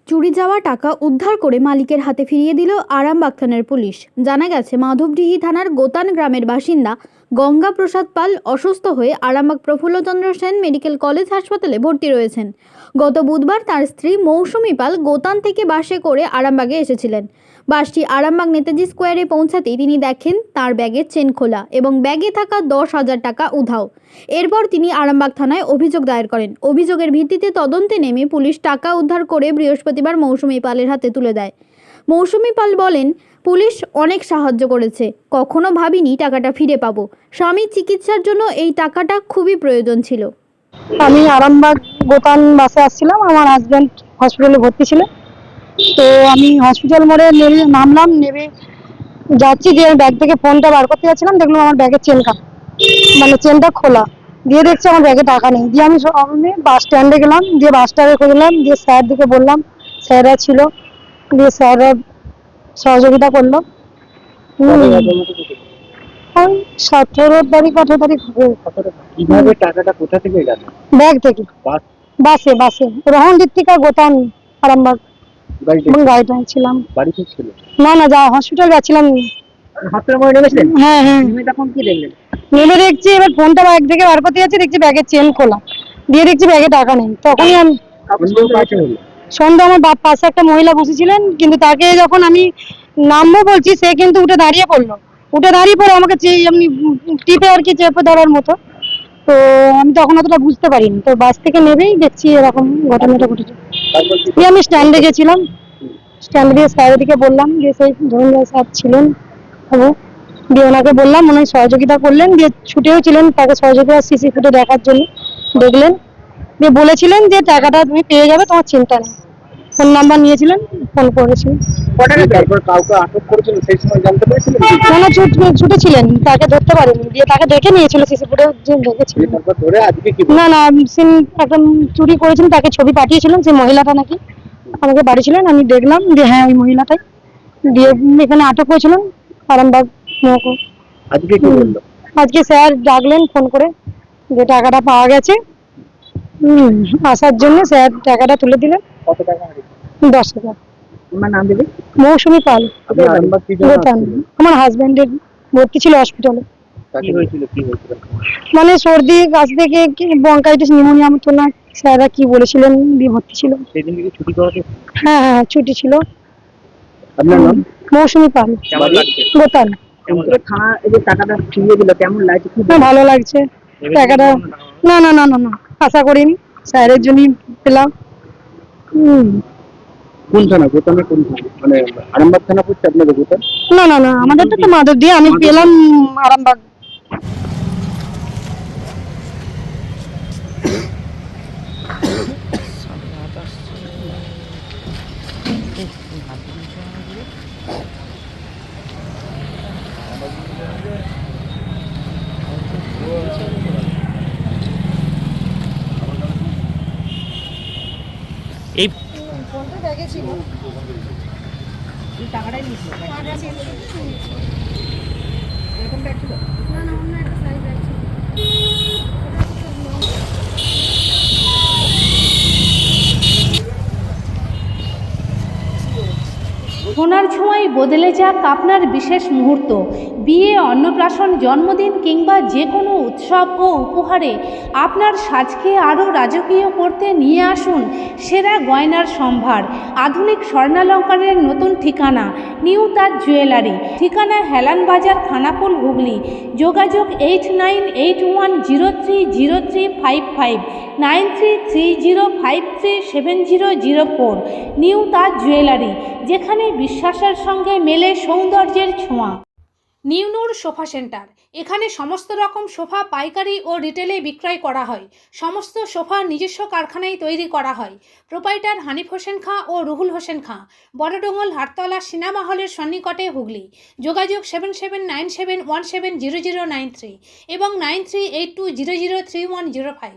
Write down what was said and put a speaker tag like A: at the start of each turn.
A: চুরি যাওয়া টাকা উদ্ধার করে মালিকের হাতে ফিরিয়ে দিল আরামবাগ থানার পুলিশ। জানা গেছে, মাধবডিহি থানার গোতান গ্রামের বাসিন্দা গঙ্গা প্রসাদ পাল অসুস্থ হয়ে আরামবাগ প্রফুল্লচন্দ্র সেন মেডিকেল কলেজ হাসপাতালে ভর্তি রয়েছেন। গত বুধবার তার স্ত্রী মৌসুমী পাল গোতান থেকে বাসে করে আরামবাগে এসেছিলেন। বাসটি আরামবাগ নেতাজি স্কোয়ারে পৌঁছাতেই তিনি দেখেন তার ব্যাগের চেন খোলা এবং ব্যাগে থাকা 10,000 টাকা উধাও। এরপর তিনি আরামবাগ থানায় অভিযোগ দায়ের করেন। অভিযোগের ভিত্তিতে তদন্তে নেমে পুলিশ টাকা উদ্ধার করে বৃহস্পতিবার মৌসুমী পালের হাতে তুলে দেয়। মৌসুমী পাল বলেন, পুলিশ অনেক সাহায্য করেছে, কখনো ভাবিনি টাকাটা ফিরে পাবো। স্বামীর চিকিৎসার জন্য এই টাকাটা খুবই প্রয়োজন ছিল।
B: আমি আরামবাগ গোতান বাসে আসছিলাম, আমার হাজব্যান্ড হসপিটালে ভর্তি ছিল। তো আমি হসপিটাল মোড়ে নামলাম, নেমে যাচ্ছি, যে ব্যাগ থেকে ফোনটা বার করতে যাচ্ছিলাম, দেখলাম আমার ব্যাগের চেন মানে চেনটা খোলা। দিয়ে দেখছি আমার ব্যাগে টাকা নেই। দিয়ে আমি বাস স্ট্যান্ডে গেলাম, দিয়ে বাস স্ট্যান্ডে খুঁজলাম, দিয়ে স্যার দিকে বললাম, স্যাররা ছিল, দিয়ে স্যাররা সহযোগিতা করলো। 17 তারিখ 18 তারিখ
C: কিভাবে টাকাটা কোথা থেকে গেল?
B: ব্যাগ থেকে বাসে রহন দিত্তিকা গোতান আরামবাগ গাড়িটা ছিলাম।
C: বাড়িতে ছিল
B: না যা হসপিটাল যাচ্ছিলাম।
C: হাতের মধ্যে নেমেছেন?
B: হ্যাঁ।
C: তখন কি দেখলেন?
B: নেমে দেখছি এবার ফোনটা ব্যাগ থেকে বার করতে যাচ্ছি, দেখছি ব্যাগের চেন খোলা। দিয়ে দেখছি ব্যাগে টাকা নেই। তখনই আমি সন্ধ্যা, আমার পাশে একটা মহিলা বসেছিলেন, কিন্তু তাকে যখন আমি নামবো বলছি, সে কিন্তু উঠে দাঁড়িয়ে পড়লো। আমাকে এমনি টিপে আর কি চেপে ধরার মতো। তো আমি তখন অতটা বুঝতে পারিনি। তো বাস থেকে নেবেই দেখছি এরকম ঘটনাটা ঘটেছে। দিয়ে আমি স্ট্যান্ডে গেছিলাম, স্ট্যান্ডে দিয়ে স্যারের দিকে বললাম, যে সেই ধরুন স্যার ছিলেন, দিয়ে ওনাকে বললাম, উনি সহযোগিতা করলেন, দিয়ে ছুটেও ছিলেন তাকে সহযোগিতা সিসি ফুটে দেখার জন্য। দেখলেন, দিয়ে বলেছিলেন যে টাকাটা তুমি পেয়ে যাবে, তোমার চিন্তা নেই। ফোন নাম্বার নিয়েছিলেন, ফোন করেছিলেন।
C: তারপর কাউকে আটক করেছিল সেই সময় জানতে পেরেছিলেন?
B: ছুটে ছিলেন, তাকে ধরতে পারেনি। দিয়ে তাকে দেখে নিয়েছিল সিসি ফুটে, যে দেখেছিলেন।
C: তারপর ধরে আজকে কি
B: না একটা চুরি করেছিলেন, তাকে ছবি পাঠিয়েছিলেন, সেই মহিলাটা নাকি আমাকে বাড়ি ছিলেন। আমি দেখলাম যে হ্যাঁ ওই মহিলাটাই। দিয়ে এখানে আটক হয়েছিলেন আরামবাগ মহকুমা।
C: আজকে কি বললো?
B: আজকে স্যার ডাকলেন ফোন করে, যে টাকাটা পাওয়া গেছে। আসার জন্য স্যার টাকাটা তুলে দিলেন।
C: কত টাকা?
B: 10,000।
C: তোমার নাম দিবি?
B: মৌসুমী পাল।
C: গোতান।
B: আমার হাজবেন্ডের ভর্তি ছিল হসপিটালে।
C: কি হয়েছিল?
B: মানে সর্দি কাশ থেকে ব্রঙ্কাইটিস নিউমোনিয়া মতো না, স্যাররা কি বলেছিলেন, দিয়ে ভর্তি ছিল।
C: সেদিন থেকে ছুটি পাওয়া?
B: হ্যাঁ ছুটি ছিল।
C: আপনার নাম?
B: মৌসুমী পাল, গোতান।
C: থানা এই যে টাকাটা ফিরিয়ে দিল, কেমন লাগছে?
B: ভালো লাগছে টাকাটা। না আশা করিনি, স্যারের জন্যই পেলাম।
C: কোন থানা? গোতানে কোন থানা? মানে আরামবাগ থানা পড়ছে আপনাদের গোতান?
B: না আমাদের তো মাধবদী, আমি পেলাম আরামবাগ।
D: এই
B: ফোনটা ব্যাগে ছিল, টাকাটাই নিয়েছিল। এরকম ব্যাগ ছিল? না অন্য একটা সাইজ ব্যাগ ছিল।
E: সোনার ছোঁয়ায় বদলে যাক আপনার বিশেষ মুহূর্ত। বিয়ে, অন্নপ্রাশন, জন্মদিন কিংবা যে কোনো উৎসব ও উপহারে আপনার সাজকে আরও রাজকীয় করতে নিয়ে আসুন সেরা গয়নার সম্ভার। আধুনিক স্বর্ণালঙ্কারের নতুন ঠিকানা নিউ তাজ জুয়েলারি। ঠিকানা হেলান বাজার, খানাকুল, হুগলি। যোগাযোগ 8981030355, 9330537004। নিউ তাজ জুয়েলারি, যেখানে বিশ্বাসের সঙ্গে মেলে সৌন্দর্যের ছোঁয়া। নিউ নূর সোফা সেন্টার, এখানে সমস্ত রকম সোফা পাইকারি ও রিটেলে বিক্রয় করা হয়। সমস্ত সোফা নিজস্ব কারখানায় তৈরি করা হয়। প্রোপাইটার হানিফ হোসেন খাঁ ও রুহুল হোসেন খাঁ, বড়ডোঙ্গল, হাটতলা, সিনেমা হলের সন্নিকটে, হুগলি। যোগাযোগ 7797170093 এবং 9382003105।